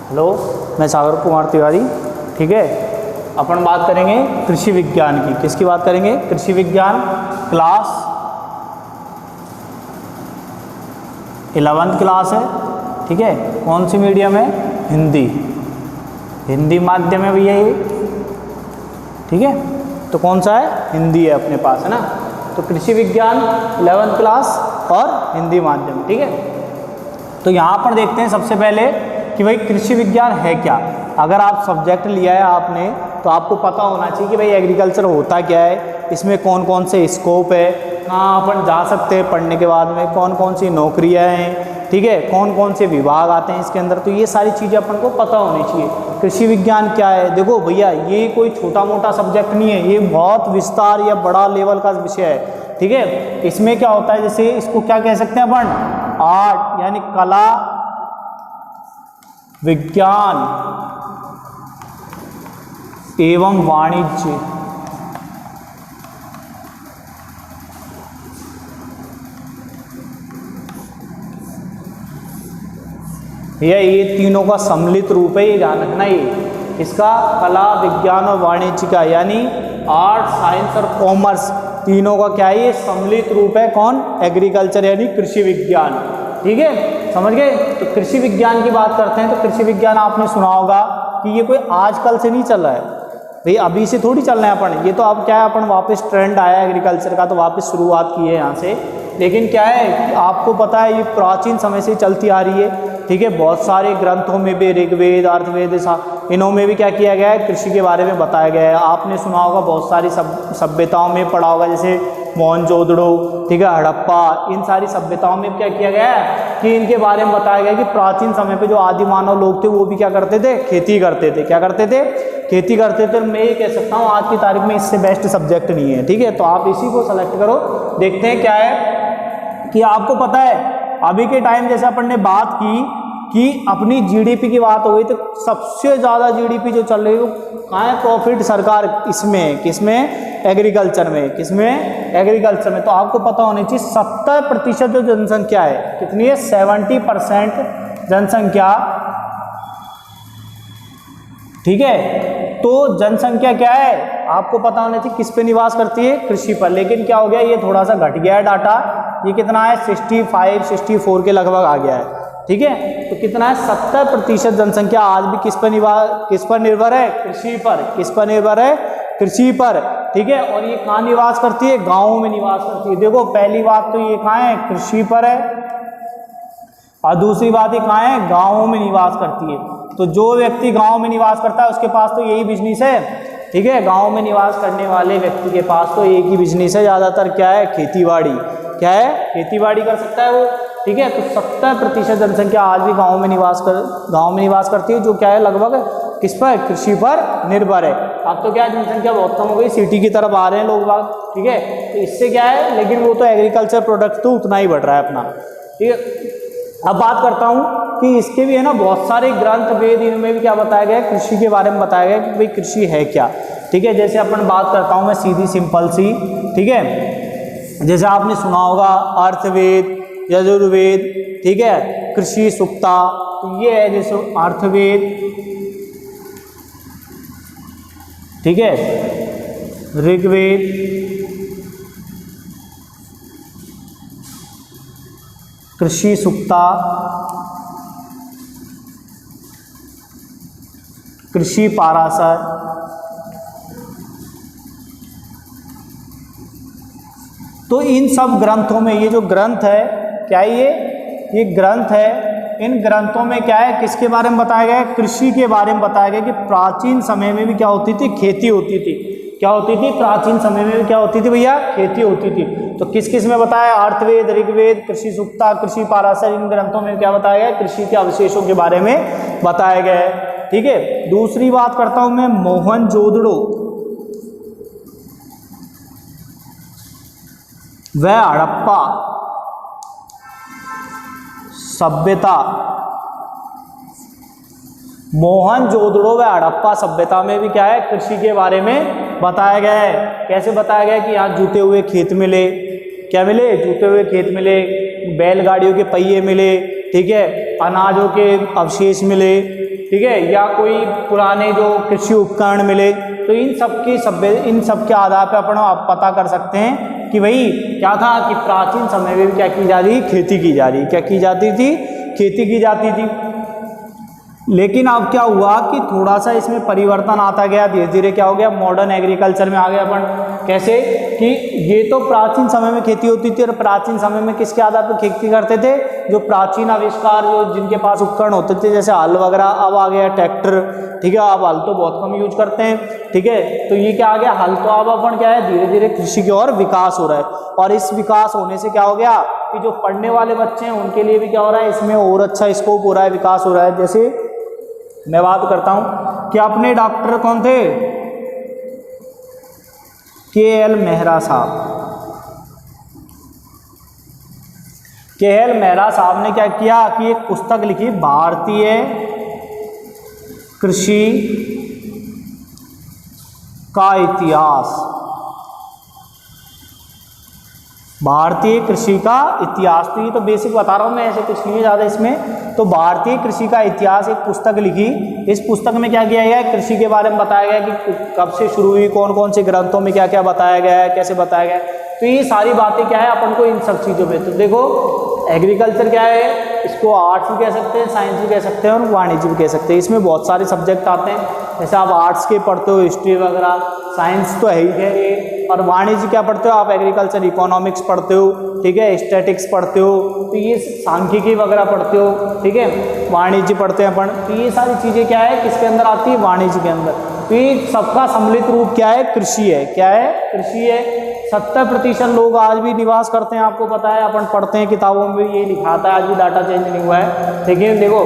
Hello, मैं सागर कुमार तिवारी। ठीक है, अपन बात करेंगे कृषि विज्ञान की। किसकी बात करेंगे? कृषि विज्ञान, क्लास 11th क्लास है। ठीक है, कौन सी मीडियम है? हिंदी, हिंदी माध्यम है भैया ये। ठीक है, तो कौन सा है? हिंदी है अपने पास, है ना। तो कृषि विज्ञान 11th क्लास और हिंदी माध्यम। ठीक है, तो यहाँ पर देखते हैं सबसे पहले कि भाई कृषि विज्ञान है क्या। अगर आप सब्जेक्ट लिया है आपने तो आपको पता होना चाहिए कि भाई एग्रीकल्चर होता क्या है, इसमें कौन कौन से स्कोप है, कहाँ अपन जा सकते हैं पढ़ने के बाद में, कौन कौन सी नौकरियाँ हैं, ठीक है, कौन कौन से विभाग आते हैं इसके अंदर। तो ये सारी चीज़ें अपन को पता होनी चाहिए। कृषि विज्ञान क्या है? देखो भैया, ये कोई छोटा मोटा सब्जेक्ट नहीं है, ये बहुत विस्तार या बड़ा लेवल का विषय है। ठीक है, इसमें क्या होता है, जैसे इसको क्या कह सकते हैं अपन? आर्ट यानी कला विज्ञान एवं वाणिज्य। ये तीनों का सम्मिलित रूप है, ये ध्यान रखना। ये इसका कला विज्ञान और वाणिज्य का यानी आर्ट, साइंस और कॉमर्स तीनों का क्या है? ये सम्मिलित रूप है। कौन? एग्रीकल्चर यानी कृषि विज्ञान। ठीक है, समझ गए। तो कृषि विज्ञान की बात करते हैं तो कृषि विज्ञान आपने सुना होगा कि ये कोई आजकल से नहीं चल रहा है भाई, अभी से थोड़ी चल रहे हैं अपन। ये तो अब क्या है, अपन वापस ट्रेंड आया एग्रीकल्चर का तो वापस शुरुआत की है यहाँ से। लेकिन क्या है कि आपको पता है ये प्राचीन समय से चलती आ रही है। ठीक है, बहुत सारे ग्रंथों में भी, ऋग्वेद, अर्थवेद, इनों में भी क्या किया गया है? कृषि के बारे में बताया गया है। आपने सुना होगा बहुत सारी सभ्यताओं में पढ़ा होगा, जैसे मोहनजोदड़ो, ठीक है, हड़प्पा, इन सारी सभ्यताओं में क्या किया गया है कि इनके बारे में बताया गया कि प्राचीन समय पे जो आदि मानव लोग थे वो भी क्या करते थे? खेती करते थे। क्या करते थे? खेती करते थे। मैं ये कह सकता हूँ आज की तारीख में इससे बेस्ट सब्जेक्ट नहीं है। ठीक है, तो आप इसी को सेलेक्ट करो। देखते हैं क्या है कि आपको पता है अभी के टाइम जैसे अपन ने बात की कि अपनी जीडीपी की बात हो गई, तो सबसे ज़्यादा जीडीपी जो चल रही है वो कहाँ है? प्रॉफिट सरकार इसमें, किसमें? एग्रीकल्चर में। किसमें? एग्रीकल्चर में। तो आपको पता होनी चाहिए 70% जो जनसंख्या है, कितनी है? 70% जनसंख्या। ठीक है, तो जनसंख्या क्या है आपको पता होना चाहिए किस पे निवास करती है? कृषि पर। लेकिन क्या हो गया, ये थोड़ा सा घट गया है डाटा। ये कितना है? 65-64 के लगभग आ गया है। ठीक है, तो कितना है? 70% जनसंख्या आज भी किस पर निर्भर है? कृषि पर। किस पर निर्भर है? कृषि पर। ठीक है, और ये कहाँ निवास करती है? गाँव में निवास करती है। देखो पहली बात तो ये कहाँ है? कृषि पर है, और दूसरी बात ये कहाँ है? गाँव में निवास करती है। तो जो व्यक्ति गांव में निवास करता है उसके पास तो यही बिजनेस है। ठीक है, गांव में निवास करने वाले व्यक्ति के पास तो एक ही बिजनेस है ज़्यादातर, क्या है? खेतीबाड़ी। क्या है? खेतीबाड़ी कर सकता है वो। ठीक है, तो 70% जनसंख्या आज भी गांव में निवास करती है, जो क्या है लगभग किस पर? कृषि पर निर्भर है। अब तो क्या है, जनसंख्या बहुत कम हो गई, सिटी की तरफ आ रहे हैं लोग बाग। ठीक है, तो इससे क्या है, लेकिन वो तो एग्रीकल्चर प्रोडक्ट तो उतना ही बढ़ रहा है अपना। ठीक है, अब बात करता हूँ कि इसके भी है ना बहुत सारे ग्रंथ, वेद, इनमें भी क्या बताया गया है? कृषि के बारे में बताया गया कि भाई कृषि है क्या। ठीक है, जैसे अपन बात करता हूँ मैं सीधी सिंपल सी। ठीक है, जैसे आपने सुना होगा अर्थवेद, यजुर्वेद, ठीक है, कृषि सूक्ता। तो ये है जैसे अर्थवेद, ठीक है, ऋग्वेद, कृषि सूक्ता, कृषि पाराशर, तो इन सब ग्रंथों में ये जो ग्रंथ है क्या है? ये ग्रंथ है। इन ग्रंथों में क्या है? किसके बारे में बताया गया है? कृषि के बारे में बताया गया कि प्राचीन समय में भी क्या होती थी? खेती होती थी। क्या होती थी? प्राचीन समय में भी क्या होती थी भैया? खेती होती थी। तो किस किस में बताया? अर्थवेद, ऋग्वेद, कृषि सूक्ता, कृषि पाराशर, इन ग्रंथों में क्या बताया गया? कृषि के अवशेषों के बारे में बताया गया है। ठीक है, दूसरी बात करता हूं मैं मोहनजोदड़ो व हड़प्पा सभ्यता। मोहनजोदड़ो व हड़प्पा सभ्यता में भी क्या है? कृषि के बारे में बताया गया है। कैसे बताया गया कि यहाँ जूते हुए खेत मिले। क्या मिले? जूते हुए खेत मिले, बैलगाड़ियों के पहिए मिले, ठीक है, अनाजों के अवशेष मिले, ठीक है, या कोई पुराने जो कृषि उपकरण मिले, तो इन सब के आधार पर अपन आप पता कर सकते हैं कि भाई क्या था कि प्राचीन समय में भी क्या की जा रही, खेती की जा रही, क्या की जाती थी, खेती की जाती थी। लेकिन अब क्या हुआ कि थोड़ा सा इसमें परिवर्तन आता गया, धीरे धीरे क्या हो गया, मॉडर्न एग्रीकल्चर में आ गया अपन। कैसे कि ये तो प्राचीन समय में खेती होती थी, और प्राचीन समय में किसके आधार पर खेती करते थे, जो प्राचीन आविष्कार, जो जिनके पास उपकरण होते थे, जैसे हल वगैरह। अब आ गया ट्रैक्टर, ठीक है, अब हल तो बहुत कम यूज करते हैं, ठीक है, तो ये क्या आ गया, हल। तो अब अपन क्या है, धीरे धीरे कृषि की ओर विकास हो रहा है, और इस विकास होने से क्या हो गया कि जो पढ़ने वाले बच्चे हैं उनके लिए भी क्या हो रहा है, इसमें और अच्छा स्कोप हो रहा है, विकास हो रहा है। जैसे मैं बात करता हूं कि अपने डॉक्टर कौन थे, के.एल. मेहरा साहब। के.एल. मेहरा साहब ने क्या किया कि एक पुस्तक लिखी, भारतीय कृषि का इतिहास। भारतीय कृषि का इतिहास, तो ये तो बेसिक बता रहा हूँ मैं, ऐसे कुछ नहीं है ज़्यादा इसमें। तो भारतीय कृषि का इतिहास एक पुस्तक लिखी। इस पुस्तक में क्या किया गया है, कृषि के बारे में बताया गया कि कब से शुरू हुई, कौन कौन से ग्रंथों में क्या क्या बताया गया है, कैसे बताया गया है। तो ये सारी बातें क्या है अपन को इन सब चीज़ों में, तो देखो एग्रीकल्चर क्या है, इसको आर्ट्स भी कह सकते हैं, साइंस भी कह सकते हैं, और वाणिज्य भी कह सकते हैं। इसमें बहुत सारे सब्जेक्ट आते हैं, जैसे आप आर्ट्स के पढ़ते हो हिस्ट्री वगैरह, साइंस तो है ही है ये, और वाणिज्य क्या पढ़ते हो आप, एग्रीकल्चर इकोनॉमिक्स पढ़ते हो, ठीक है, स्टैटिक्स पढ़ते हो, तो ये सांख्यिकी वगैरह पढ़ते हो, ठीक है, वाणिज्य पढ़ते हैं अपन। तो ये सारी चीज़ें क्या है, किसके अंदर आती है, वाणिज्य के अंदर। तो ये सबका सम्मिलित रूप क्या है, कृषि है। क्या है, कृषि है। 70% लोग आज भी निवास करते हैं, आपको पता है, अपन पढ़ते हैं किताबों में ये लिखा आता है, आज भी डाटा चेंज नहीं हुआ है। लेकिन देखो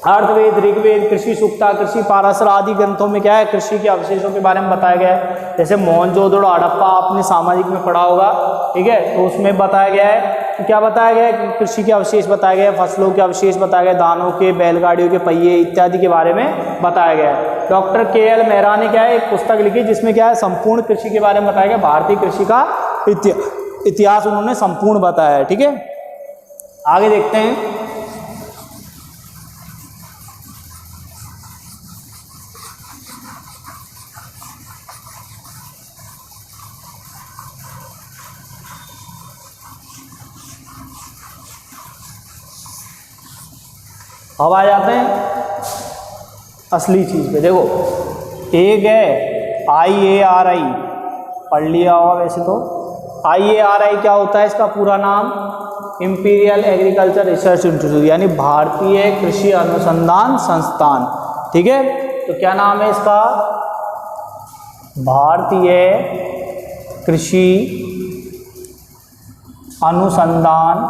अर्थवेद, ऋग्वेद, कृषि सूक्ता, कृषि पाराशर आदि ग्रंथों में क्या है, कृषि के अवशेषों के बारे में बताया गया है। जैसे मोहनजोदड़ो, हड़प्पा आपने सामाजिक में पढ़ा होगा, ठीक है, तो उसमें बताया गया है कि क्या बताया गया है कि कृषि के अवशेष बताया गया है, फसलों के अवशेष बताया गया, दानों के, बैलगाड़ियों के पहिए इत्यादि के बारे में बताया गया है। Doctor KL. मेहरा ने क्या है, एक पुस्तक लिखी जिसमें क्या है, संपूर्ण कृषि के बारे में बताया गया, भारतीय कृषि का इतिहास उन्होंने संपूर्ण बताया है, ठीक है। आगे देखते हैं। अब आ जाते हैं असली चीज़ पे। देखो एक है IARI, पढ़ लिया होगा वैसे तो। IARI क्या होता है, इसका पूरा नाम इंपीरियल एग्रीकल्चर रिसर्च इंस्टीट्यूट, यानी भारतीय कृषि अनुसंधान संस्थान, ठीक है। तो क्या नाम है इसका, भारतीय कृषि अनुसंधान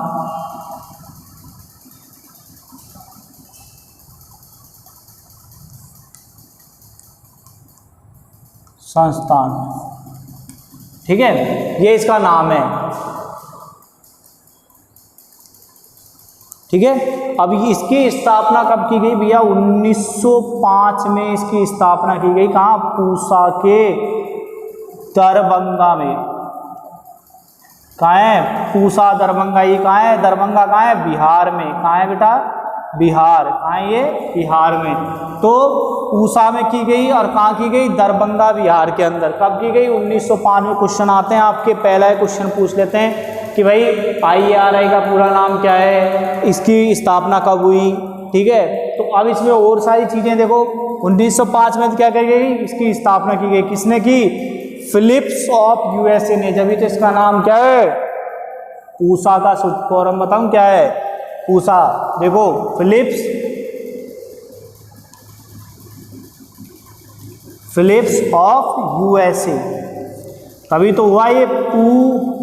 संस्थान, ठीक है, ये इसका नाम है, ठीक है। अब इसकी स्थापना कब की गई भैया, 1905 में इसकी स्थापना की गई। कहाँ, पूसा के दरभंगा में। कहाँ है, पूसा दरभंगा, ये कहाँ है, दरभंगा कहाँ है, बिहार में। कहाँ है बेटा, बिहार। कहाँ है ये, बिहार में। तो पूसा में की गई, और कहाँ की गई, दरभंगा बिहार के अंदर। कब की गई, 1905 में। क्वेश्चन आते हैं आपके, पहला क्वेश्चन पूछ लेते हैं कि भाई IARI का पूरा नाम क्या है, इसकी स्थापना कब हुई, ठीक है। तो अब इसमें और सारी चीज़ें देखो, 1905 में क्या की गई, इसकी स्थापना की गई। किसने की, फिलिप्स ऑफ USA ने। जब तो इसका नाम क्या है, पूसा का शॉर्ट फॉर्म बताऊं क्या है, पूसा। देखो फिलिप्स ऑफ USA, तभी तो हुआ ये पूसा।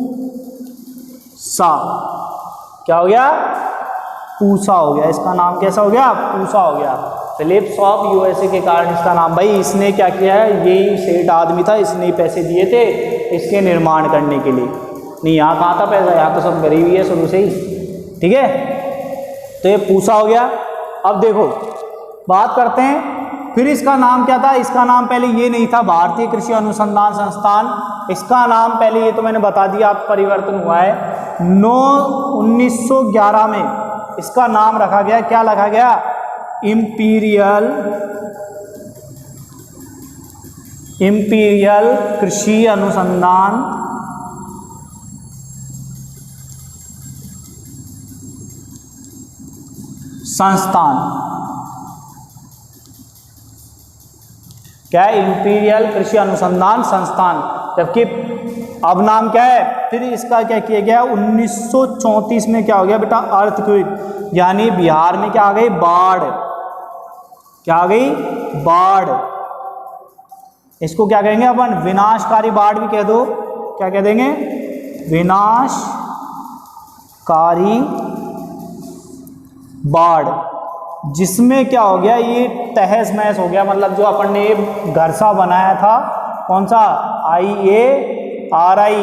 क्या हो गया, पूसा हो गया। इसका नाम कैसा हो गया, पूसा हो गया। फिलिप्स ऑफ USA के कारण इसका नाम, भाई इसने क्या किया है, यही सेठ आदमी था, इसने ही पैसे दिए थे इसके निर्माण करने के लिए। नहीं, यहाँ कहाँ था पैसा, यहाँ तो सब गरीबी है शुरू से ही, ठीक है। तो ये पूसा हो गया। अब देखो बात करते हैं, फिर इसका नाम क्या था, इसका नाम पहले ये नहीं था, भारतीय कृषि अनुसंधान संस्थान। इसका नाम पहले, ये तो मैंने बता दिया, आप परिवर्तन हुआ है। 1911 में इसका नाम रखा गया, क्या रखा गया, इंपीरियल कृषि अनुसंधान संस्थान। क्या है? इंपीरियल कृषि अनुसंधान संस्थान। जबकि अब नाम क्या है? फिर इसका क्या किया गया? 1934 में क्या हो गया बेटा? अर्थक्वेक, यानी बिहार में क्या आ गई? बाढ़। क्या आ गई? बाढ़। इसको क्या कहेंगे अपन? विनाशकारी बाढ़ भी कह दो। क्या कह देंगे? विनाशकारी बाढ़। जिसमें क्या हो गया? ये तहस महस हो गया, मतलब जो अपन ने घर सा बनाया था, कौन सा? IARI,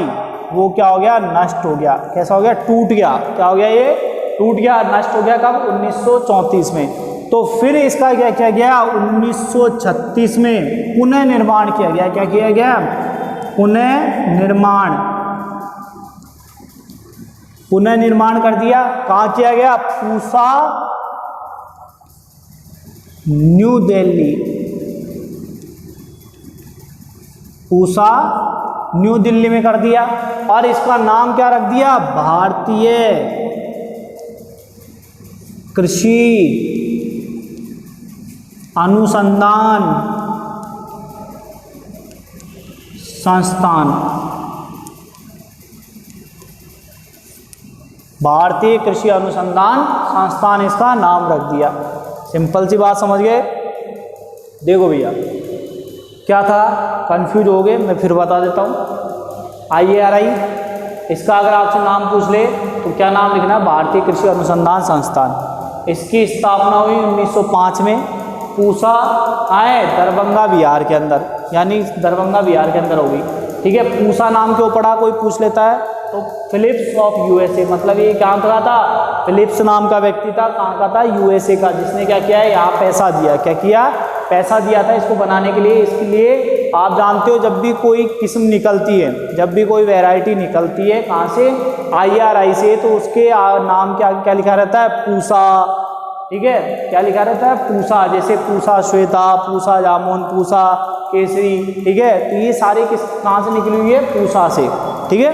वो क्या हो गया? नष्ट हो गया। कैसा हो गया? टूट गया। क्या हो गया? ये टूट गया, नष्ट हो गया। कब? 1934 में। तो फिर इसका क्या किया गया? 1936 में पुनः निर्माण किया गया। क्या किया गया? पुनः निर्माण। पुनः निर्माण कर दिया। कहाँ किया गया? पूसा, न्यू दिल्ली। पूसा, न्यू दिल्ली में कर दिया। और इसका नाम क्या रख दिया? भारतीय कृषि अनुसंधान संस्थान। भारतीय कृषि अनुसंधान संस्थान इसका नाम रख दिया। सिंपल सी बात, समझ गए? देखो भैया, क्या था? कंफ्यूज हो गए? मैं फिर बता देता हूँ। IARI, इसका अगर आपसे नाम पूछ ले तो क्या नाम लिखना? भारतीय कृषि अनुसंधान संस्थान। इसकी स्थापना हुई 1905 में। पूसा आए दरभंगा बिहार के अंदर, यानी दरभंगा बिहार के अंदर होगी। ठीक है। पूसा नाम क्यों पड़ा? कोई पूछ लेता है तो फिलिप्स ऑफ USA, मतलब ये कहाँ का था? फिलिप्स नाम का व्यक्ति था। कहाँ का था? USA का, जिसने क्या किया है? यहाँ पैसा दिया। क्या किया? पैसा दिया था इसको बनाने के लिए। इसके लिए आप जानते हो, जब भी कोई किस्म निकलती है, जब भी कोई वैरायटी निकलती है, कहाँ से? IRI से, तो उसके नाम क्या लिखा रहता है? पूसा। ठीक है। क्या लिखा रहता है? पूसा। जैसे पूसा श्वेता, पूसा जामुन, पूसा केसरी। ठीक है। तो ये सारे कहाँ से निकली हुई है? पूसा से। ठीक है।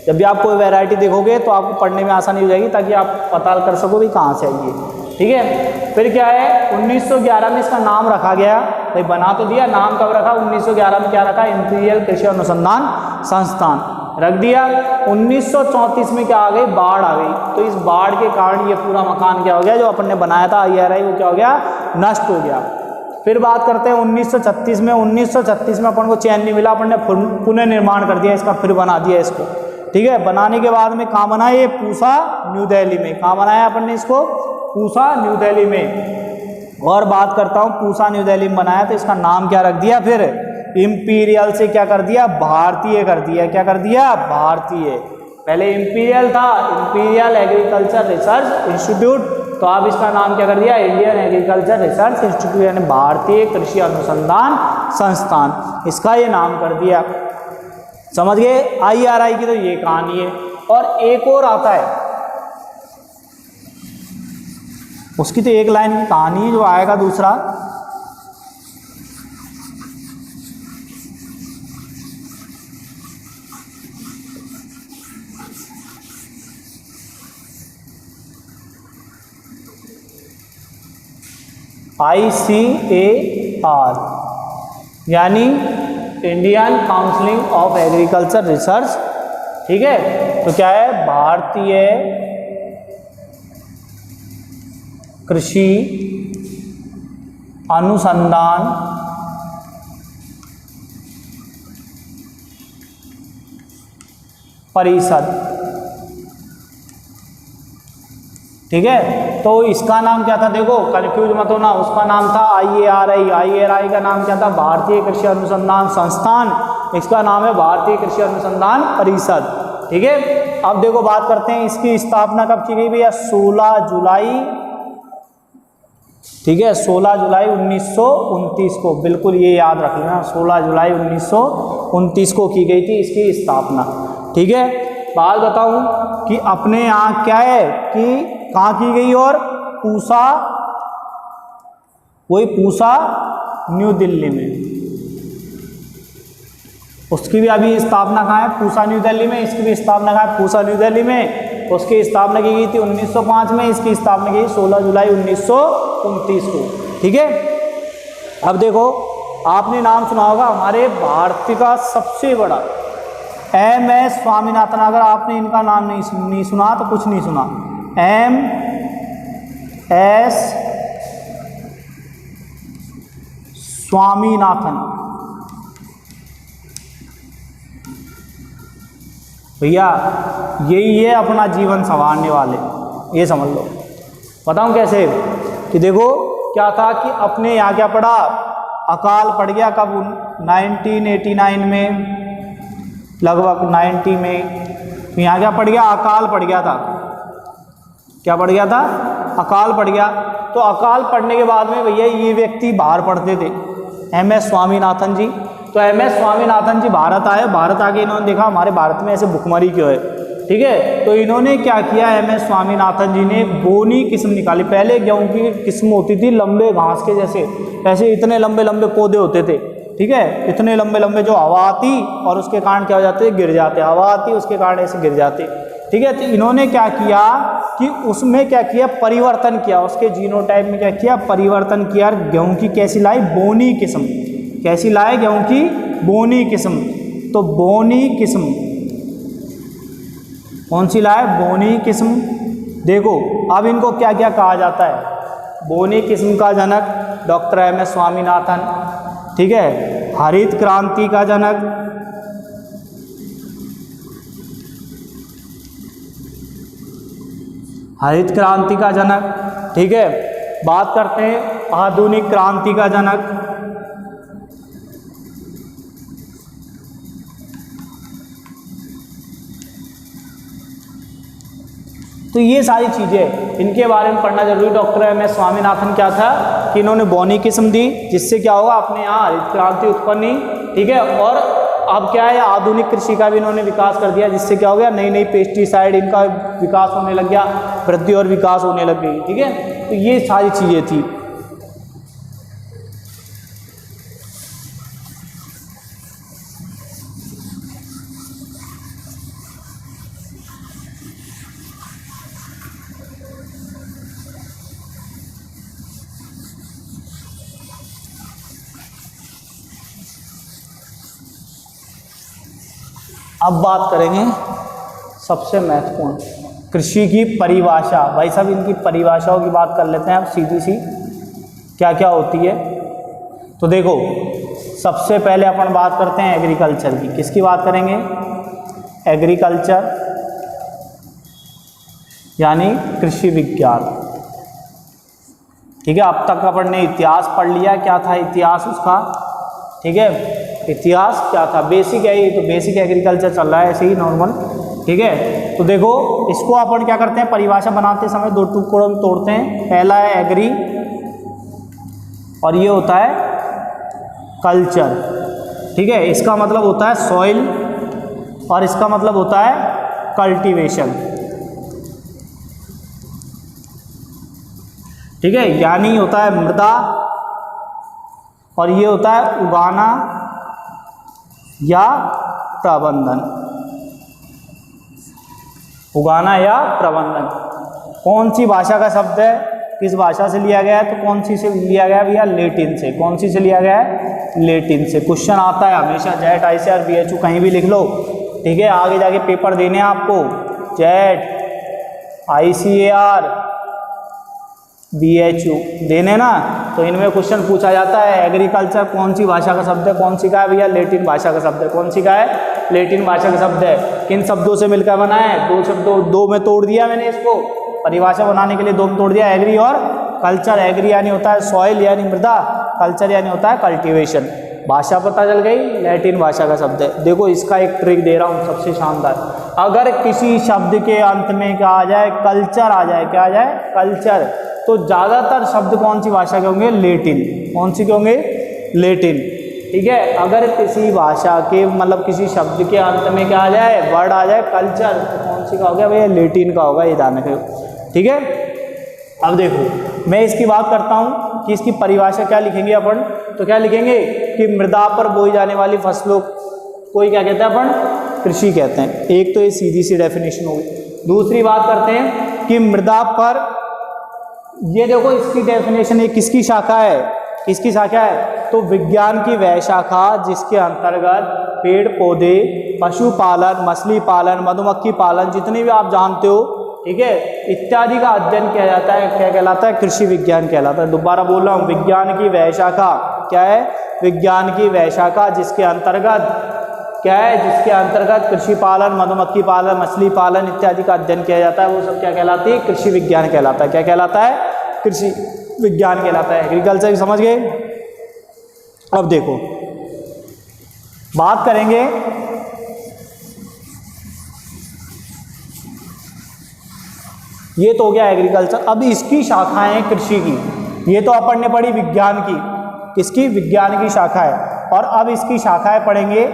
जब भी आप कोई वैरायटी देखोगे तो आपको पढ़ने में आसानी हो जाएगी, ताकि आप पता कर सको भी कहाँ से आई है। ठीक है। फिर क्या है? 1911 में इसका नाम रखा गया। भाई बना तो दिया, नाम कब रखा? 1911 में क्या रखा? इंपीरियल कृषि अनुसंधान संस्थान रख दिया। 1934 में क्या आ गई? बाढ़ आ गई। तो इस बाढ़ के कारण ये पूरा मकान क्या हो गया? जो अपन ने बनाया था IRI, वो क्या हो गया? नष्ट हो गया। फिर बात करते हैं 1936 में। 1936 में अपन को चैन नहीं मिला, अपन ने पुनः निर्माण कर दिया इसका, फिर बना दिया इसको। ठीक है। बनाने के बाद में कहाँ बना? ये पूसा, न्यू दिल्ली में। कहाँ बनाया अपन ने इसको? पूसा, न्यू दिल्ली में। और बात करता हूँ, पूसा न्यू दिल्ली में बनाया तो इसका नाम क्या रख दिया? फिर इंपीरियल से क्या कर दिया? भारतीय कर दिया। क्या कर दिया? भारतीय। पहले इंपीरियल था, इंपीरियल एग्रीकल्चर रिसर्च इंस्टीट्यूट, तो अब इसका नाम क्या कर दिया? इंडियन एग्रीकल्चर रिसर्च इंस्टीट्यूट, यानी भारतीय कृषि अनुसंधान संस्थान, इसका ये नाम कर दिया। समझ गए? IRI की तो ये कहानी है। और एक और आता है, उसकी तो एक लाइन की कहानी है, जो आएगा दूसरा। ICAR, यानी Indian counselling of agriculture research. ठीक है। तो क्या है? भारतीय कृषि अनुसंधान परिषद। ठीक है। तो इसका नाम क्या था? देखो कंफ्यूज मत होना, उसका नाम था IARI। IARI का नाम क्या था? भारतीय कृषि अनुसंधान संस्थान। इसका नाम है भारतीय कृषि अनुसंधान परिषद। ठीक है। अब देखो बात करते हैं, इसकी स्थापना कब की गई भैया? 16 जुलाई। ठीक है। 16 जुलाई 1929 को, बिल्कुल ये याद रख लेना, 16 जुलाई 1929 को की गई थी इसकी स्थापना। ठीक है। बात बताऊं कि अपने यहाँ क्या है कि कहाँ की गई? और पूसा वही पूसा न्यू दिल्ली में, उसकी भी अभी स्थापना कहाँ है, पूसा न्यू दिल्ली में, इसकी भी स्थापना कहाँ है, पूसा न्यू दिल्ली में। उसकी स्थापना की गई थी 1905 में, इसकी स्थापना की 16 जुलाई 1929 को। ठीक है, अब देखो आपने नाम सुना होगा हमारे भारत का सबसे बड़ा MS स्वामीनाथन, अगर आपने इनका नाम नहीं सुना तो कुछ नहीं सुना। MS स्वामीनाथन भैया, यही है अपना जीवन संवारने वाले, ये समझ लो। बताऊं कैसे कि देखो क्या था कि अपने यहाँ क्या पड़ा, अकाल पड़ गया कब, 1989 में, लगभग 90 में। तो यहाँ क्या पड़ गया, अकाल पड़ गया था। क्या पड़ गया था, अकाल पड़ गया। तो अकाल पड़ने के बाद में भैया ये व्यक्ति बाहर पढ़ते थे, MS स्वामीनाथन जी। तो MS स्वामीनाथन जी भारत आए, भारत आके इन्होंने देखा हमारे भारत में ऐसे भुखमरी क्यों है। ठीक है, तो इन्होंने क्या किया, MS स्वामीनाथन जी ने बोनी किस्म निकाली। पहले गेहूं की किस्म होती थी लंबे घास के जैसे, ऐसे इतने लंबे लंबे पौधे होते थे। ठीक है, इतने लंबे लंबे, जो हवा आती और उसके कारण क्या हो जाते, गिर जाते, हवा आती उसके कारण ऐसे गिर जाते। ठीक है, तो इन्होंने क्या किया कि उसमें क्या किया, परिवर्तन किया, उसके जीनोटाइप में क्या किया, परिवर्तन किया। गेहूं की कैसी लाई, बोनी किस्म। कैसी लाए, गेहूं की बोनी किस्म। तो बोनी किस्म कौन सी लाए, बोनी किस्म। देखो अब इनको क्या क्या कहा जाता है, बोनी किस्म का जनक डॉक्टर MS स्वामीनाथन। ठीक है, हरित क्रांति का जनक हरित क्रांति का जनक। ठीक है, बात करते हैं आधुनिक क्रांति का जनक। तो ये सारी चीज़ें इनके बारे में पढ़ना जरूरी। डॉक्टर MS स्वामीनाथन क्या था कि इन्होंने बोनी किस्म दी, जिससे क्या होगा, अपने यहाँ हरित क्रांति उत्पन्न हुई। ठीक है, और अब क्या है, आधुनिक कृषि का भी इन्होंने विकास कर दिया, जिससे क्या हो गया, नई नई पेस्टिसाइड इनका विकास होने लग गया, वृद्धि और विकास होने लग गई। ठीक है, तो ये सारी चीज़ें थी। अब बात करेंगे सबसे महत्वपूर्ण, कृषि की परिभाषा। भाई साहब इनकी परिभाषाओं की बात कर लेते हैं अब सीधी सी, क्या क्या होती है। तो देखो सबसे पहले अपन बात करते हैं एग्रीकल्चर की। किसकी बात करेंगे, एग्रीकल्चर यानी कृषि विज्ञान। ठीक है, अब तक अपन ने इतिहास पढ़ लिया, क्या था इतिहास उसका। ठीक है, इतिहास क्या था, बेसिक है ये, तो बेसिक एग्रीकल्चर चल रहा है ऐसे ही नॉर्मल। ठीक है, तो देखो इसको अपन क्या करते हैं, परिभाषा बनाते समय दो टुकड़ों में तोड़ते हैं। पहला है एग्री और ये होता है कल्चर। ठीक है, इसका मतलब होता है सॉइल और इसका मतलब होता है कल्टीवेशन। ठीक है, यानी होता है मृदा और ये होता है उगाना या प्रबंधन। उगाना या प्रबंधन कौन सी भाषा का शब्द है, किस भाषा से लिया गया है, तो कौन सी से लिया गया है भैया, लेटिन से। कौन सी से लिया गया है, लेटिन से। क्वेश्चन आता है हमेशा, जेट ICAR BHU कहीं भी लिख लो। ठीक है, आगे जाके पेपर देने हैं आपको, जेट ICAR BHU देने ना, तो इनमें क्वेश्चन पूछा जाता है एग्रीकल्चर कौन सी भाषा का शब्द है, कौन सी का है भैया, लेटिन भाषा का शब्द है। कौन सी का है, लेटिन भाषा का शब्द है। किन शब्दों से मिलकर बना है, दो शब्दों, दो में तोड़ दिया मैंने इसको, परिभाषा बनाने के लिए दो में तोड़ दिया, एग्री और कल्चर। एग्री यानी होता है सॉइल यानी मृदा, कल्चर यानी होता है कल्टीवेशन। भाषा पता चल गई, लैटिन भाषा का शब्द है। देखो इसका एक ट्रिक दे रहा हूँ सबसे शानदार, अगर किसी शब्द के अंत में क्या आ जाए, कल्चर आ जाए, क्या आ जाए, कल्चर, तो ज़्यादातर शब्द कौन सी भाषा के होंगे, लेटिन। कौन सी के होंगे, लेटिन। ठीक है, अगर किसी भाषा के मतलब किसी शब्द के अंत में क्या आ जाए, वर्ड आ जाए कल्चर, तो कौन सी का हो गया भैया, लेटिन का होगा, ये ध्यान रखो। ठीक है, अब देखो मैं इसकी बात करता हूँ कि इसकी परिभाषा क्या लिखेंगे अपन, तो क्या लिखेंगे कि मृदा पर बोई जाने वाली फसलों को ही क्या कहते हैं अपन, कृषि कहते हैं। एक तो ये सीधी सी डेफिनेशन होगी। दूसरी बात करते हैं कि मृदा पर, ये देखो इसकी डेफिनेशन है, किसकी शाखा है, किसकी शाखा है, तो विज्ञान की वह शाखा जिसके अंतर्गत पेड़ पौधे, पशुपालन, मछली पालन, मधुमक्खी पालन, जितने भी आप जानते हो, ठीक है, इत्यादि का अध्ययन किया जाता है, क्या कहलाता है, कृषि विज्ञान कहलाता है। दोबारा बोल रहा हूँ, विज्ञान की वह शाखा क्या है, विज्ञान की वह शाखा जिसके अंतर्गत क्या है, जिसके अंतर्गत कृषि पालन, मधुमक्खी पालन, मछली पालन इत्यादि का अध्ययन किया जाता है, वो सब क्या कहलाती है, कृषि विज्ञान कहलाता है। क्या कहलाता है, कृषि विज्ञान कहलाता है। एग्रीकल्चर समझ गए। अब देखो बात करेंगे ये तो हो गया एग्रीकल्चर। अब इसकी शाखाएं कृषि की, ये तो अपन ने पढ़ी विज्ञान की, किसकी, विज्ञान की शाखा है। और अब इसकी शाखाएं पढ़ेंगे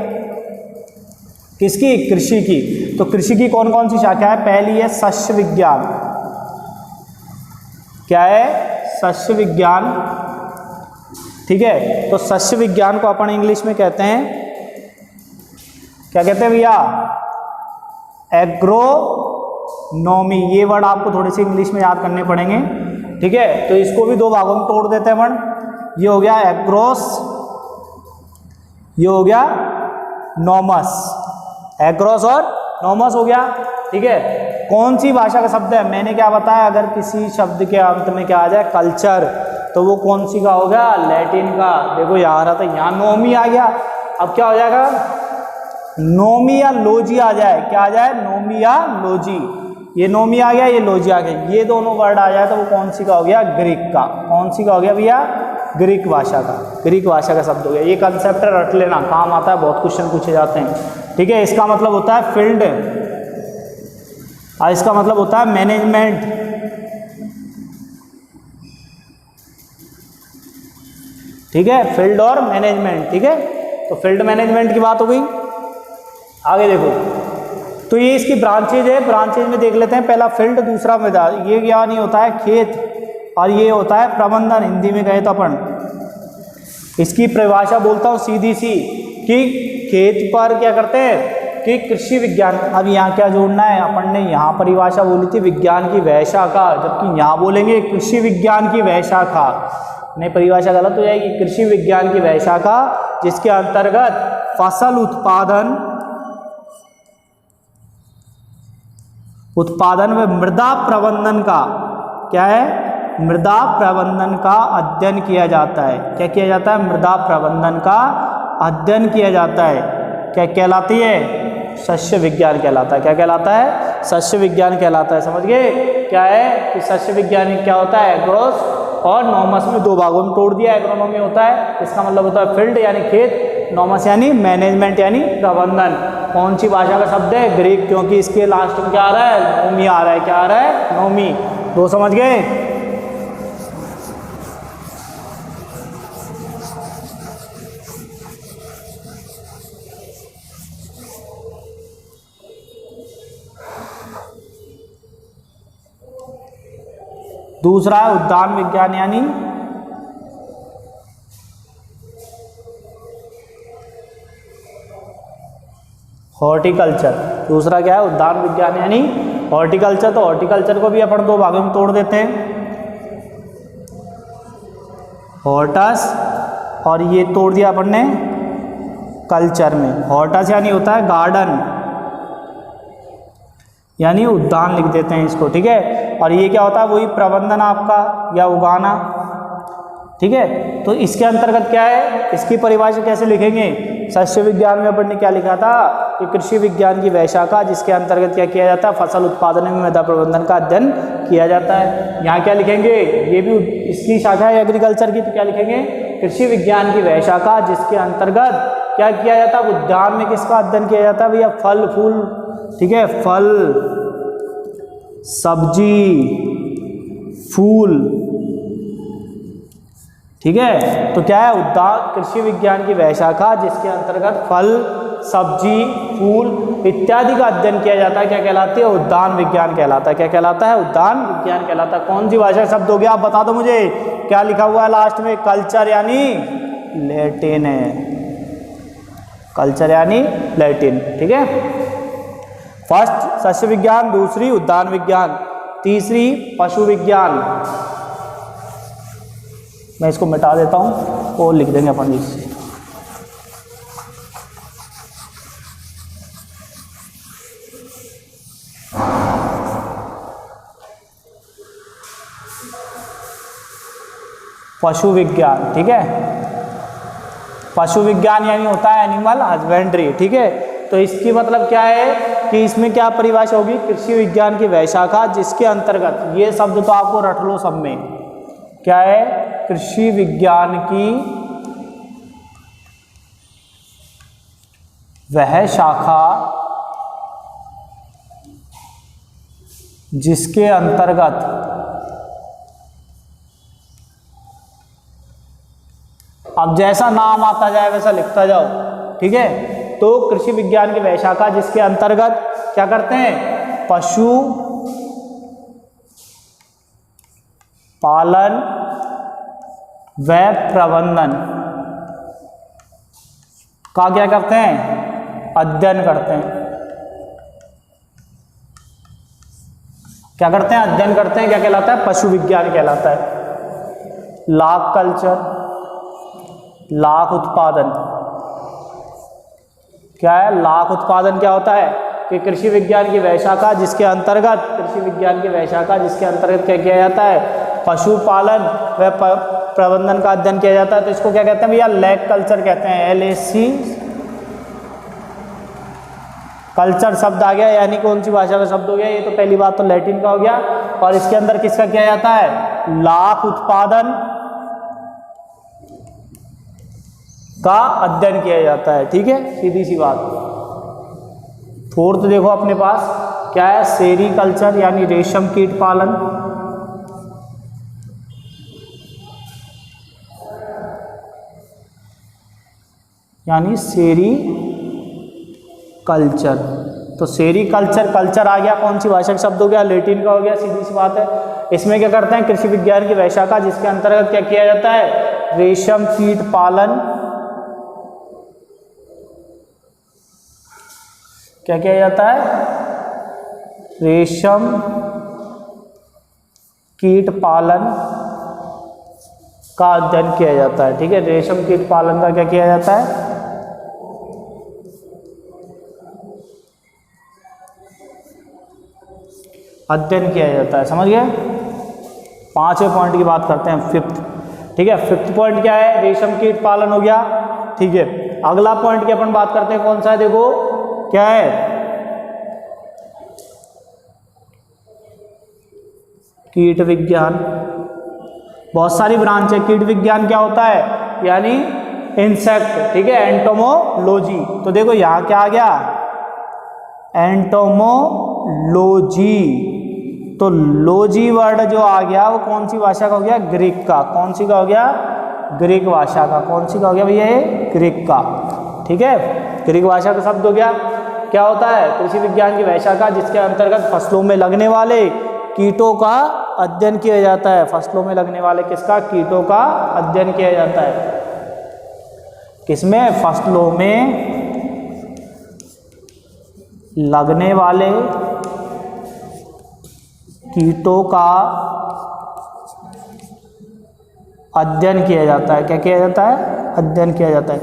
किसकी, कृषि की। तो कृषि की कौन कौन सी शाखा है, पहली है सस्य विज्ञान। क्या है, सस्य विज्ञान, ठीक है। तो सस्य विज्ञान को अपन इंग्लिश में कहते हैं, क्या कहते हैं भैया, एग्रोनॉमी। ये वर्ड आपको थोड़े से इंग्लिश में याद करने पड़ेंगे, ठीक है। तो इसको भी दो भागों में तोड़ देते हैं अपन। ये हो गया एग्रोस, ये हो गया नॉमस, एग्रोस और नॉमस हो गया, ठीक है। कौन सी भाषा का शब्द है, मैंने क्या बताया, अगर किसी शब्द के अंत में क्या आ जाए कल्चर, तो वो कौन सी का हो गया, लैटिन का। देखो यहाँ आ रहा था, यहाँ नोमी आ गया, अब क्या हो जाएगा, नोमी या लोजी आ जाए, क्या आ जाए, नोमी या लोजी। ये नोमी आ गया, ये लोजी आ गया, ये दोनों वर्ड आ जाए तो वो कौन सी का हो गया, ग्रीक का। कौन सी का हो गया भैया, ग्रीक भाषा का, ग्रीक भाषा का शब्द हो गया। ये कंसेप्ट रट लेना, काम आता है, बहुत क्वेश्चन पूछे जाते हैं, ठीक है। इसका मतलब होता है फील्ड, और इसका मतलब होता है मैनेजमेंट, ठीक है, फील्ड और मैनेजमेंट, ठीक है। तो फील्ड मैनेजमेंट की बात हो गई। आगे देखो, तो ये इसकी ब्रांचेज है, ब्रांचेज में देख लेते हैं। पहला फील्ड, दूसरा मृदा। ये क्या नहीं होता है, खेत, और ये होता है प्रबंधन, हिंदी में कहे तो अपन। इसकी परिभाषा बोलता हूँ सीधी सी, कि खेत पर क्या करते हैं, कि कृषि विज्ञान। अब यहाँ क्या जोड़ना है, अपन ने यहाँ परिभाषा बोली थी विज्ञान की वह शाखा, जबकि यहाँ बोलेंगे कृषि विज्ञान की वह शाखा। नहीं, परिभाषा गलत हो जाएगी। कृषि विज्ञान की वह शाखा जिसके अंतर्गत फसल उत्पादन व मृदा प्रबंधन का, क्या है, मृदा प्रबंधन का अध्ययन किया जाता है। क्या किया जाता है, मृदा प्रबंधन का अध्ययन किया जाता है। क्या कहलाती है, सस्य विज्ञान कहलाता है। क्या कहलाता है, सस्य विज्ञान कहलाता है। समझ गए क्या है, कि सस्य विज्ञान क्या होता है, एग्रोस और नॉमस में दो भागों में तोड़ दिया। एग्रोनॉमी होता है, इसका मतलब होता है फील्ड यानी खेत, नॉमस यानी मैनेजमेंट यानी प्रबंधन। कौन सी भाषा का शब्द है, ग्रीक, क्योंकि इसके लास्ट में क्या आ रहा है, नोमी आ रहा है। क्या आ रहा है, नोमी। दो समझ गए। दूसरा है उद्यान विज्ञान यानी हॉर्टिकल्चर। दूसरा क्या है, उद्यान विज्ञान यानी हॉर्टिकल्चर। तो हॉर्टिकल्चर को भी अपन दो भागों में तोड़ देते हैं, हॉर्टस, और ये तोड़ दिया अपन ने कल्चर में। हॉर्टस यानी होता है गार्डन, यानी उद्यान लिख देते हैं इसको, ठीक है। और ये क्या होता है, वही प्रबंधन आपका या उगाना, ठीक है। तो इसके अंतर्गत क्या है, इसकी परिभाषा कैसे लिखेंगे, सस्य विज्ञान में अपन ने क्या लिखा था कि कृषि विज्ञान की वह शाखा जिसके अंतर्गत क्या किया जाता है, फसल उत्पादन में मृदा प्रबंधन का अध्ययन किया जाता है। यहाँ क्या लिखेंगे, ये भी इसकी शाखा है एग्रीकल्चर की, तो क्या लिखेंगे, कृषि विज्ञान की वह शाखा जिसके अंतर्गत क्या किया जाता है, उद्यान में किसका अध्ययन किया जाता है भैया, फल फूल, ठीक है, फल सब्जी फूल, ठीक है। तो क्या है, उद्यान कृषि विज्ञान की वह शाखा जिसके अंतर्गत फल सब्जी फूल इत्यादि का अध्ययन किया जाता है, क्या कहलाती है? उद्यान विज्ञान कहलाता है। क्या कहलाता है? उद्यान विज्ञान कहलाता है। कौन सी भाषा शब्द हो गया? आप बता दो मुझे। क्या लिखा हुआ है लास्ट में? कल्चर यानी लैटिन है, कल्चर यानी लैटिन। ठीक है, फर्स्ट सस्य विज्ञान, दूसरी उद्यान विज्ञान, तीसरी पशु विज्ञान। मैं इसको मिटा देता हूँ और लिख देंगे अपन इससे। पशु विज्ञान। ठीक है, पशु विज्ञान यानी होता है एनिमल हस्बेंड्री। ठीक है, तो इसकी मतलब क्या है कि इसमें क्या परिभाषा होगी? कृषि विज्ञान की वह शाखा जिसके अंतर्गत, ये शब्द तो आपको रट लो सब में, क्या है? कृषि विज्ञान की वह शाखा जिसके अंतर्गत अब जैसा नाम आता जाए वैसा लिखता जाओ। ठीक है, तो कृषि विज्ञान की वह शाखा जिसके अंतर्गत क्या करते हैं? पशु पालन व प्रबंधन का क्या करते हैं? अध्ययन करते हैं। क्या करते हैं? अध्ययन करते हैं। क्या कहलाता है? पशु विज्ञान कहलाता है। लाख कल्चर, लाख उत्पादन, क्या है? लाख उत्पादन क्या होता है? कि कृषि विज्ञान की वह शाखा जिसके अंतर्गत, कृषि विज्ञान की वह शाखा जिसके अंतर्गत क्या किया जाता है? पशुपालन व प्रबंधन का अध्ययन किया जाता है। तो इसको क्या कहते हैं भैया? लैक कल्चर कहते हैं। LAC कल्चर शब्द आ गया, यानी कौन सी भाषा का शब्द हो गया? ये तो पहली बात तो लैटिन का हो गया, और इसके अंदर किसका किया जाता है? लाख उत्पादन का अध्ययन किया जाता है। ठीक है, सीधी सी बात। फोर्थ देखो अपने पास क्या है? सेरीकल्चर यानी रेशम कीट पालन। यानी सेरी कल्चर। तो सेरीकल्चर, कल्चर आ गया, कौन सी भाषा का शब्द हो गया? लैटिन का हो गया, सीधी सी बात है। इसमें क्या करते हैं? कृषि विज्ञान की वह शाखा जिसके अंतर्गत क्या किया जाता है? रेशम कीट पालन। क्या किया जाता है? रेशम कीट पालन का अध्ययन किया जाता है। ठीक है, रेशम कीट पालन का क्या किया जाता है? अध्ययन किया जाता है। समझ गए? पांचवें पॉइंट की बात करते हैं, फिफ्थ। ठीक है, फिफ्थ पॉइंट क्या है? रेशम कीट पालन हो गया। ठीक है, अगला पॉइंट की अपन बात करते हैं, कौन सा है? देखो क्या है? कीट विज्ञान। बहुत सारी ब्रांच है। कीट विज्ञान क्या होता है? यानी इंसेक्ट। ठीक है, एंटोमोलॉजी। तो देखो यहां क्या आ गया? एंटोमोलॉजी। तो लॉजी वर्ड जो आ गया वो कौन सी भाषा का हो गया? ग्रीक का। कौन सी का हो गया? ग्रीक भाषा का। कौन सी का हो गया भैया? ये ग्रीक का। ठीक है, ग्रीक भाषा का शब्द हो गया। क्या होता है? कृषि विज्ञान की वह शाखा जिसके अंतर्गत फसलों में लगने वाले कीटों का अध्ययन किया जाता है। फसलों में लगने वाले किसका? कीटों का अध्ययन किया जाता है। किसमें? फसलों में लगने वाले कीटों का अध्ययन किया जाता है। क्या किया जाता है? अध्ययन किया जाता है।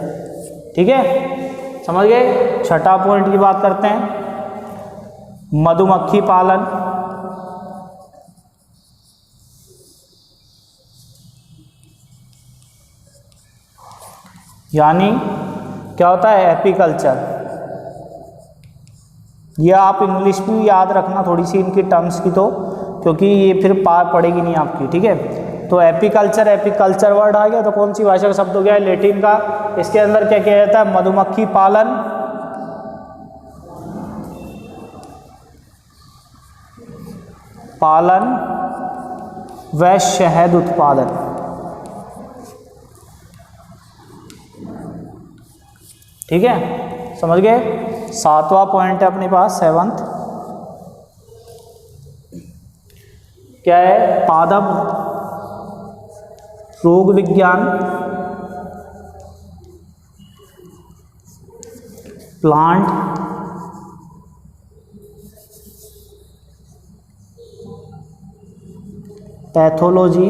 ठीक है, समझ गए? छठा पॉइंट की बात करते हैं, मधुमक्खी पालन। यानी क्या होता है? एपीकल्चर। ये आप इंग्लिश में याद रखना थोड़ी सी इनकी टर्म्स की, तो क्योंकि ये फिर पार पड़ेगी नहीं आपकी। ठीक है, तो एपीकल्चर, एपीकल्चर वर्ड आ गया, तो कौन सी भाषा का शब्द हो गया? लैटिन का। इसके अंदर क्या किया जाता है? मधुमक्खी पालन, पालन व शहद उत्पादन। ठीक है, समझ गए? 7वां पॉइंट है अपने पास 7th, क्या है? पादप रोग विज्ञान, प्लांट पैथोलॉजी,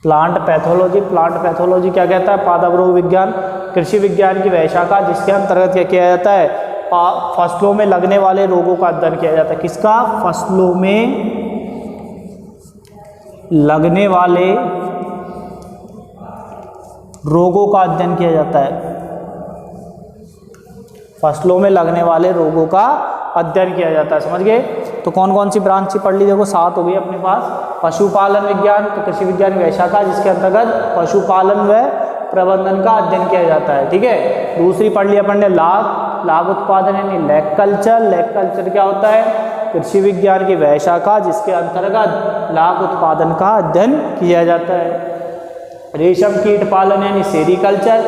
प्लांट पैथोलॉजी क्या कहता है? पादप रोग विज्ञान कृषि विज्ञान की वह शाखा जिसके अंतर्गत क्या किया जाता है? फसलों में लगने वाले रोगों का अध्ययन किया जाता है। किसका? फसलों में लगने वाले रोगों का अध्ययन किया जाता है। फसलों में लगने वाले रोगों का अध्ययन किया जाता है। समझ गए? तो कौन कौन सी ब्रांच पढ़ ली? देखो 7 हो गई अपने पास। पशुपालन विज्ञान, तो कृषि विज्ञान की वह शाखा जिसके अंतर्गत पशुपालन व प्रबंधन का अध्ययन किया जाता है। ठीक है। दूसरी पढ़ लिया अपन ने लाग उत्पादन यानी लैग कल्चर क्या होता है? कृषि विज्ञान की वह शाखा जिसके अंतर्गत लाग उत्पादन का अध्ययन किया जाता है। रेशम कीट पालन यानी सेरीकल्चर,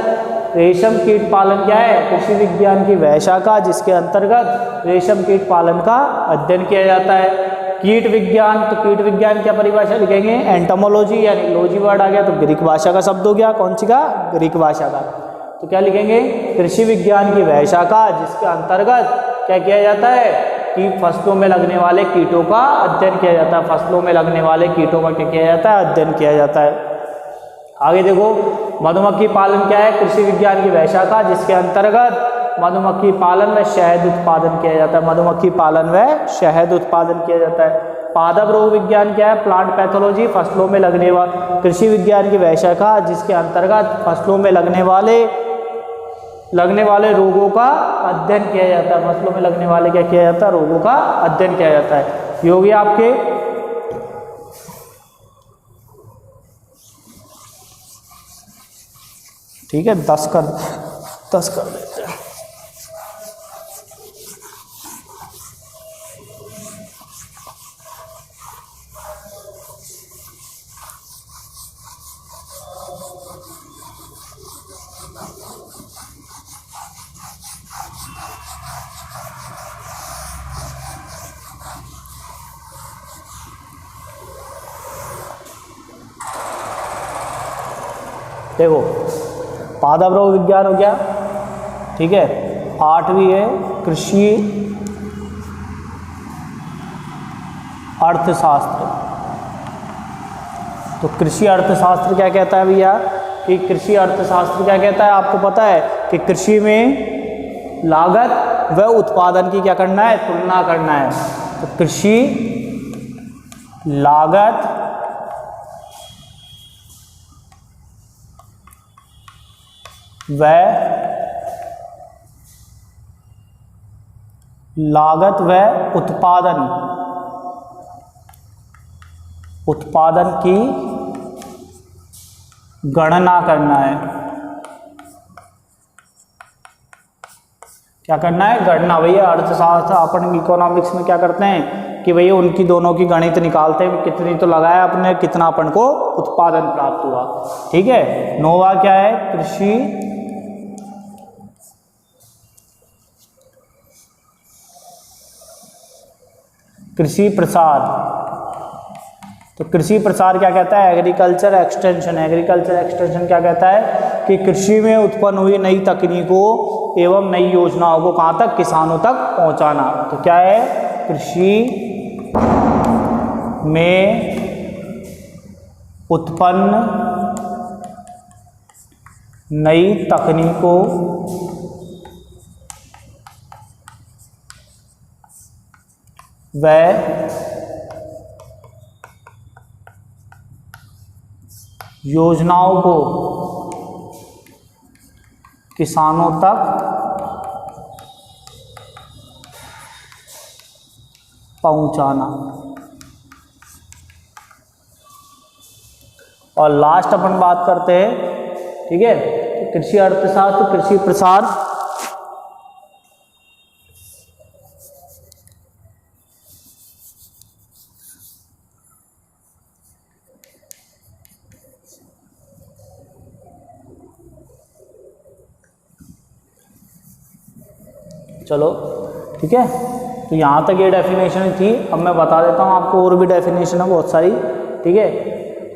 रेशम कीट पालन क्या है? कृषि विज्ञान की वह शाखा जिसके अंतर्गत रेशम कीट पालन का अध्ययन किया जाता है। कीट विज्ञान, तो कीट विज्ञान क्या परिभाषा लिखेंगे? एंटोमोलॉजी यानी लॉजी वर्ड आ गया तो ग्रीक भाषा का शब्द हो गया। कौन सी का? ग्रीक भाषा का। तो क्या लिखेंगे? कृषि विज्ञान की वह शाखा जिसके अंतर्गत क्या किया जाता है कि फसलों में लगने वाले कीटों का अध्ययन किया जाता है। फसलों में लगने वाले कीटों का क्या किया जाता है? अध्ययन किया जाता है। आगे देखो, मधुमक्खी पालन क्या है? कृषि विज्ञान की वह शाखा जिसके अंतर्गत मधुमक्खी पालन व शहद उत्पादन किया जाता है। मधुमक्खी पालन व शहद उत्पादन किया जाता है। पादप रोग विज्ञान क्या है? प्लांट पैथोलॉजी, फसलों में लगने वाले कृषि विज्ञान की वह शाखा जिसके अंतर्गत फसलों में लगने वाले रोगों का अध्ययन किया जाता है। फसलों में लगने वाले क्या किया जाता है? रोगों का अध्ययन किया जाता है। ये हो गया आपके ठीक है। 10 कर देते हैं। देखो, पादप रोग विज्ञान हो गया। ठीक है। 8वीं है कृषि अर्थशास्त्र। तो कृषि अर्थशास्त्र क्या कहता है भैया? कि कृषि अर्थशास्त्र क्या कहता है? आपको पता है कि कृषि में लागत व उत्पादन की क्या करना है? तुलना करना है। तो कृषि लागत व उत्पादन की गणना करना है। क्या करना है? गणना। भैया अर्थशास्त्र अपन इकोनॉमिक्स में क्या करते हैं कि भैया उनकी दोनों की गणित निकालते हैं, कितनी तो लगाया अपने, कितना अपन को उत्पादन प्राप्त हुआ। ठीक है। 9वां क्या है? कृषि प्रसार। तो कृषि प्रसार क्या कहता है? एग्रीकल्चर एक्सटेंशन क्या कहता है कि कृषि में उत्पन्न हुई नई तकनीकों एवं नई योजनाओं को कहाँ तक? किसानों तक पहुँचाना। तो क्या है? कृषि में उत्पन्न नई तकनीकों व योजनाओं को किसानों तक पहुंचाना। और लास्ट अपन बात करते हैं। ठीक है। तो कृषि अर्थशास्त्र, कृषि प्रसार, चलो ठीक है, तो यहाँ तक ये डेफिनेशन थी। अब मैं बता देता हूँ आपको, और भी डेफिनेशन है बहुत सारी, ठीक है।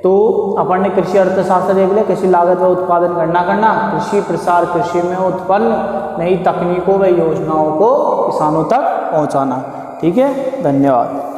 तो अपन ने कृषि अर्थशास्त्र देख लिया, कृषि लागत व उत्पादन गणना करना, कृषि प्रसार, कृषि में उत्पन्न नई तकनीकों व योजनाओं को किसानों तक पहुँचाना। ठीक है, धन्यवाद।